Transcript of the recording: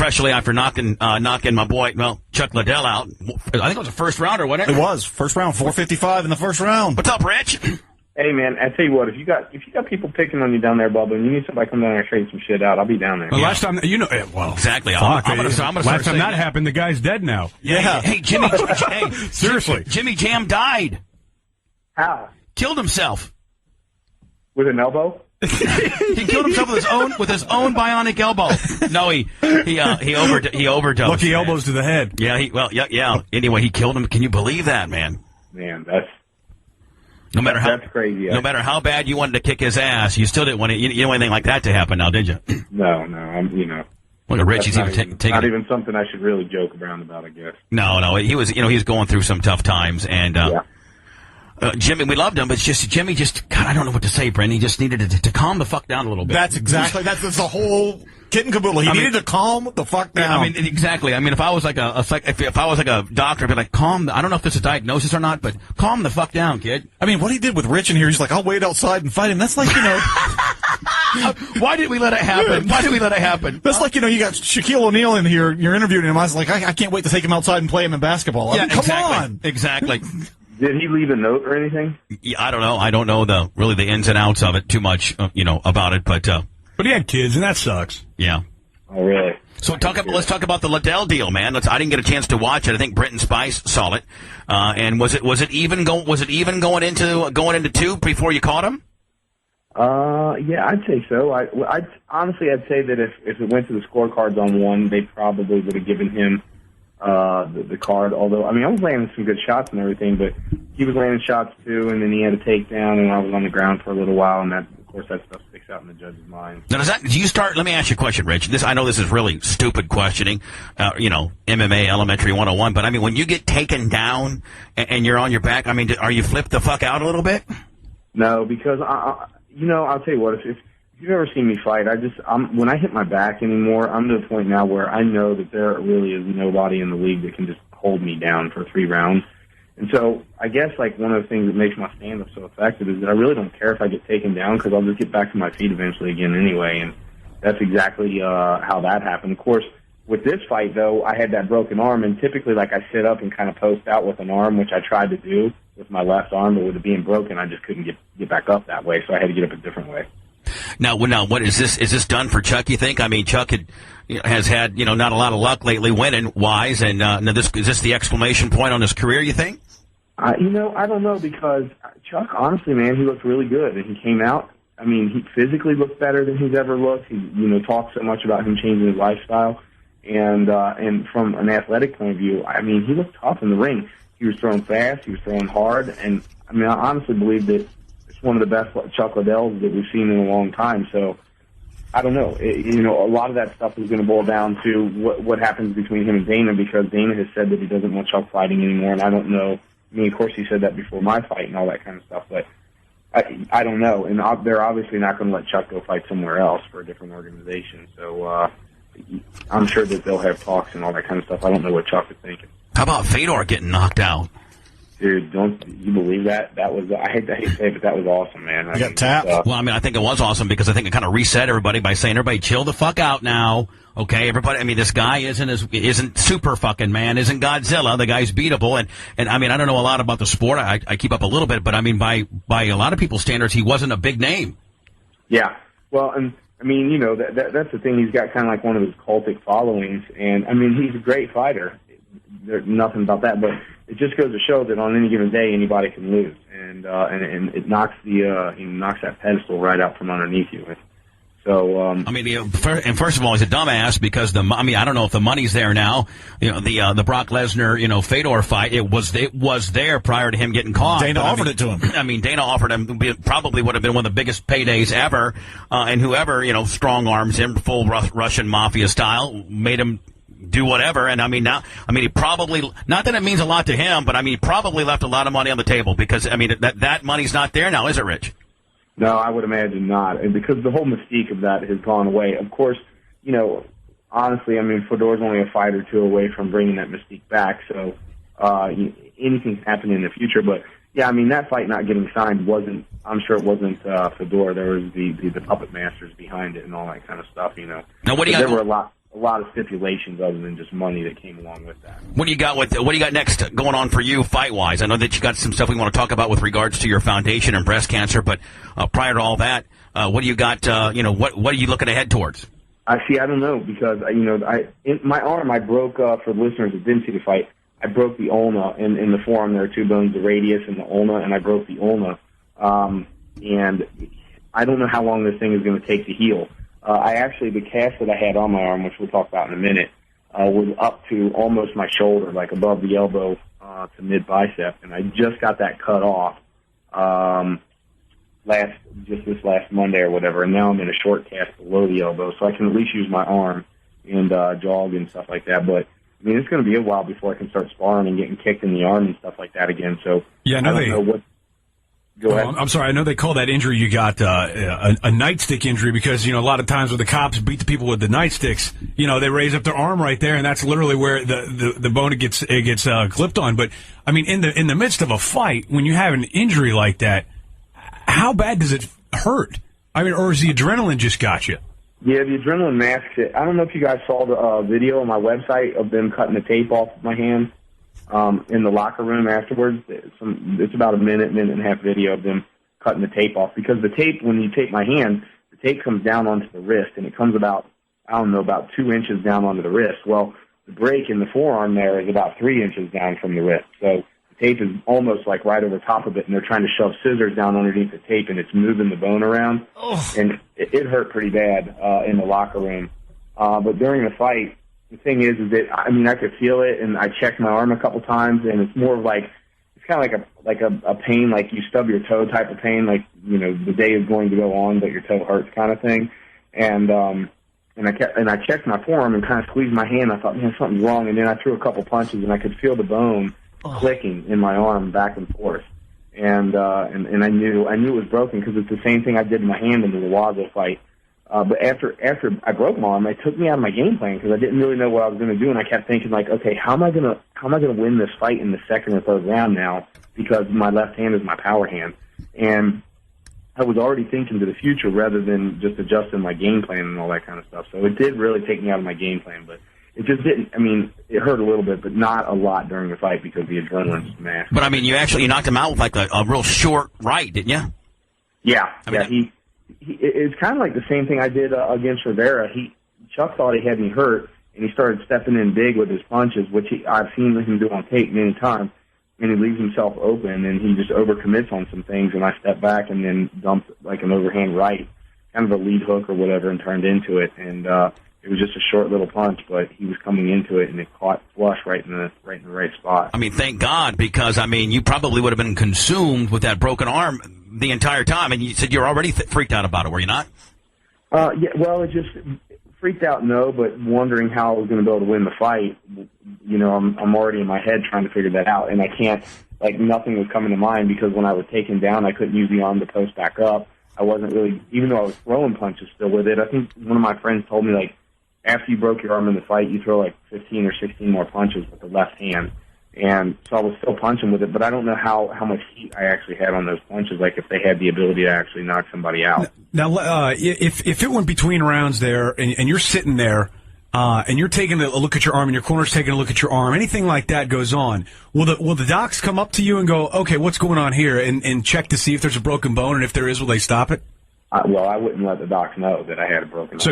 especially after knocking my boy, Chuck Liddell out. I think it was a first rounder, wasn't it? It was first round, 455 in the first round. What's up, Rich? Hey man, I tell you what, if you got people picking on you down there, Bubba, and you need somebody to come down there and straighten some shit out, I'll be down there. Well, last time, exactly. I'm gonna last time that happened, the guy's dead now. Yeah. Hey, Jimmy. Hey, seriously, Jimmy Jam died. How? Killed himself with an elbow. He killed himself with his own bionic elbow. No, he overdosed. Lucky elbows to the head. Yeah. Anyway, he killed him. Can you believe that, man? Man, that's crazy. No matter how bad you wanted to kick his ass, you still didn't want anything like that to happen. Now, did you? No. Look at Rich. He's even taking. Not even something I should really joke around about, I guess. No. He was going through some tough times, and Jimmy, we loved him, but Jimmy God, I don't know what to say, Brent. He just needed to calm the fuck down a little bit. That's the whole kit and caboodle. He needed to calm the fuck down. Exactly. If I was like if I was like a doctor, I'd be like, calm. I don't know if this is a diagnosis or not, but calm the fuck down, kid. What he did with Rich in here, he's like, I'll wait outside and fight him. That's like, Why did we let it happen? That's like, you got Shaquille O'Neal in here. You're interviewing him. I was like, I can't wait to take him outside and play him in basketball. Come on. Exactly. Did he leave a note or anything? Yeah, I don't know. I don't know the ins and outs of it too much, about it, but he had kids, and that sucks. Yeah. Oh, really? So let's talk about the Liddell deal, man. I didn't get a chance to watch it. I think Brent and Spice saw it. And was it even going into two before you caught him? Yeah, I'd say so. I'd say that if it went to the scorecards on one, they probably would have given him the card. Although, I was landing some good shots and everything, but he was landing shots too, and then he had a takedown, and I was on the ground for a little while, and that stuff sticks out in the judge's mind. Now, do you start? Let me ask you a question, Rich. I know this is really stupid questioning, MMA Elementary 101, but when you get taken down and you're on your back, are you flipped the fuck out a little bit? No, because I'll tell you what, if you've ever seen me fight, when I hit my back anymore, I'm to the point now where I know that there really is nobody in the league that can just hold me down for 3 rounds. And so I guess one of the things that makes my stand-up so effective is that I really don't care if I get taken down because I'll just get back to my feet eventually again anyway. And that's exactly how that happened. Of course, with this fight, though, I had that broken arm, and typically I sit up and kind of post out with an arm, which I tried to do with my left arm, but with it being broken, I just couldn't get back up that way, so I had to get up a different way. Now, what is this? Is this done for Chuck, you think? Chuck has had, not a lot of luck lately winning-wise, and is this the exclamation point on his career, you think? I don't know, because Chuck, honestly, man, he looked really good, and he came out. He physically looked better than he's ever looked. He, talked so much about him changing his lifestyle, and from an athletic point of view, he looked tough in the ring. He was throwing fast, he was throwing hard, and I honestly believe that it's one of the best Chuck Liddells that we've seen in a long time. So I don't know. A lot of that stuff is going to boil down to what happens between him and Dana, because Dana has said that he doesn't want Chuck fighting anymore, and I don't know. Of course, he said that before my fight and all that kind of stuff, but I don't know. And they're obviously not going to let Chuck go fight somewhere else for a different organization. So I'm sure that they'll have talks and all that kind of stuff. I don't know what Chuck is thinking. How about Fedor getting knocked out? Dude, don't you believe that? That was, I hate to say it, but that was awesome, man. I got tapped. Well, I think it was awesome because I think it kind of reset everybody by saying, everybody chill the fuck out now. Okay, everybody, this guy isn't super fucking man, isn't Godzilla. The guy's beatable. And I don't know a lot about the sport. I keep up a little bit, but by a lot of people's standards, he wasn't a big name. Yeah. Well, and that's the thing. He's got kind of like one of his cultic followings, and he's a great fighter. There's nothing about that, but it just goes to show that on any given day, anybody can lose, and it knocks knocks that pedestal right out from underneath you. So, and first of all, he's a dumbass because I don't know if the money's there now. The Brock Lesnar, Fedor fight, it was there prior to him getting caught. Dana offered it to him. Dana offered him, probably would have been one of the biggest paydays ever. And whoever, strong arms him, full Russian mafia style, made him do whatever. And he probably, not that it means a lot to him, but he probably left a lot of money on the table because, that money's not there now, is it, Rich? No, I would imagine not. And because the whole mystique of that has gone away. Of course, honestly, Fedor's only a fight or two away from bringing that mystique back. So, anything can happen in the future. But yeah, that fight not getting signed I'm sure it wasn't Fedor. There was the puppet masters behind it and all that kind of stuff, Now, what do you There were a a lot of stipulations other than just money that came along with that. What do you got next going on for you fight wise? I know that you got some stuff we want to talk about with regards to your foundation and breast cancer, but prior to all that, what do you got? What are you looking ahead towards? I don't know, because my arm I broke, for listeners that didn't see the fight, I broke the ulna in the forearm. There are two bones, the radius and the ulna, and I broke the ulna. And I don't know how long this thing is going to take to heal. The cast that I had on my arm, which we'll talk about in a minute, was up to almost my shoulder, like above the elbow to mid-bicep, and I just got that cut off this last Monday or whatever, and now I'm in a short cast below the elbow, so I can at least use my arm and jog and stuff like that. But I mean, it's going to be a while before I can start sparring and getting kicked in the arm and stuff like that again. So yeah, I don't know what. Go ahead. I'm sorry. I know they call that injury you got a nightstick injury because, a lot of times when the cops beat the people with the nightsticks, they raise up their arm right there, and that's literally where the bone gets clipped on. But, I mean, in the midst of a fight, when you have an injury like that, how bad does it hurt? I mean, or is the adrenaline just got you? Yeah, the adrenaline masks it. I don't know if you guys saw the video on my website of them cutting the tape off of my hand. In the locker room afterwards. It's about a minute and a half video of them cutting the tape off, because the tape, when you tape my hand, the tape comes down onto the wrist, and it comes about 2 inches down onto the wrist. Well, the break in the forearm there is about 3 inches down from the wrist. So the tape is almost like right over top of it, and they're trying to shove scissors down underneath the tape, and it's moving the bone around. Oh. And it hurt pretty bad in the locker room. But during the fight, the thing is that, I mean, I could feel it, and I checked my arm a couple times, and it's more of it's kind of like a pain, like you stub your toe type of pain, like, the day is going to go on, but your toe hurts kind of thing. And I checked my forearm and kind of squeezed my hand. I thought, man, something's wrong. And then I threw a couple punches, and I could feel the bone clicking in my arm back and forth. And I knew it was broken, because it's the same thing I did to my hand in the Waza fight. But after I broke my arm, it took me out of my game plan, because I didn't really know what I was going to do, and I kept thinking, okay, how am I going to win this fight in the second or third round now, because my left hand is my power hand, and I was already thinking to the future rather than just adjusting my game plan and all that kind of stuff. So it did really take me out of my game plan, but it just didn't. I mean, it hurt a little bit, but not a lot during the fight, because the adrenaline was massive. But I mean, you knocked him out with like a real short right, didn't you? Yeah, it's kind of like the same thing I did against Rivera. Chuck thought he had me hurt, and he started stepping in big with his punches, which I've seen him do on tape many times, and he leaves himself open, and he just overcommits on some things, and I step back and then dumped like an overhand right, kind of a lead hook or whatever, and turned into it, and it was just a short little punch, but he was coming into it, and it caught flush right in the right spot. I mean, thank God, because, I mean, you probably would have been consumed with that broken arm the entire time, and you said you're already freaked out about it, were you not? Yeah, well, it just freaked out, no, but wondering how I was going to be able to win the fight. I'm already in my head trying to figure that out, and I can't, nothing was coming to mind, because when I was taken down, I couldn't use the arm to post back up. I wasn't really, even though I was throwing punches still with it. I think one of my friends told me, after you broke your arm in the fight, you throw 15 or 16 more punches with the left hand. And so I was still punching with it, but I don't know how much heat I actually had on those punches, if they had the ability to actually knock somebody out. Now, if it went between rounds there, and you're sitting there, and you're taking a look at your arm, and your corner's taking a look at your arm, anything like that goes on, will the docs come up to you and go, okay, what's going on here, and check to see if there's a broken bone, and if there is, will they stop it? Well, I wouldn't let the docs know that I had a broken arm.